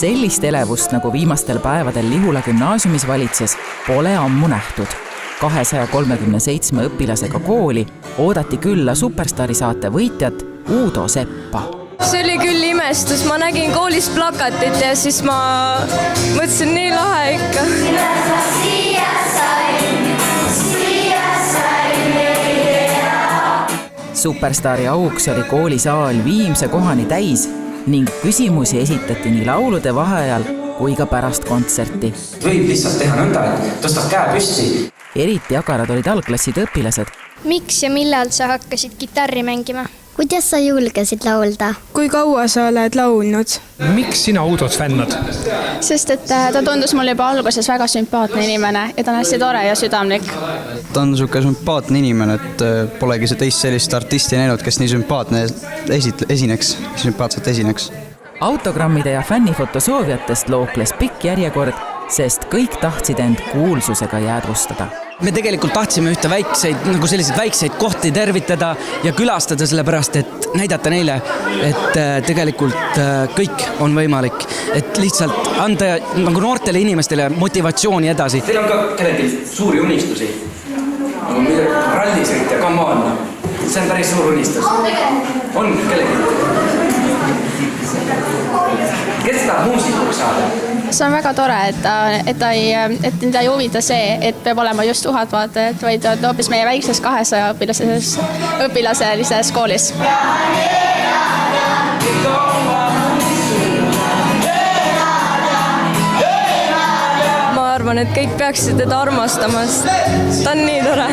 Sellist elevust, nagu viimastel päevadel Lihula gümnaasiumis valitses, pole ammu nähtud. 237 õpilasega kooli oodati külla Superstaari saate võitjat Uudo Seppa. See oli küll imestus, ma nägin koolis plakatit ja siis ma mõtlesin nii lahe ikka. Superstaari auks oli koolisaal viimse kohani täis ning küsimusi esitati nii laulude vaheajal kui ka pärast kontserti. Võib lihtsalt teha nõnda, et tõstad käe püsti. Eriti agarad olid algklassid õpilased. Miks ja millal sa hakkasid kitarri mängima? Kuidas sa julgesid laulda? Kui kaua sa oled laulnud? Miks sina Uudot fännad? Sest et ta tundus mulle juba alguses väga sümpaatne inimene ja ta on hästi tore ja südamlik. Ta on niisugune sümpaatne inimene, et polegi see teist sellist artisti näinud, kes nii sümpaatselt esineks. Autogrammide ja fännifoto soovijatest lookles pikk järjekord, sest kõik tahtsid end kuulsusega jäädvustada. Me tegelikult tahtsime ühte selliseid väikseid kohti tervitada ja külastada sellepärast, et näidata neile, et tegelikult kõik on võimalik. Et lihtsalt anda nagu noortele inimestele motivatsiooni edasi. Teil on ka kellelgi suuri unistusi. Rallisõit ja come on. See on päris suur unistus. On kellelgi? Kes tahab muusikuks saada? See on väga tore, et ta ei huvita see, et peab olema just 1000 vaatajat, vaid hoopis meie väikses 200 õpilaselises koolis. Ma arvan, et kõik peaksid teda armastama, ta on nii tore.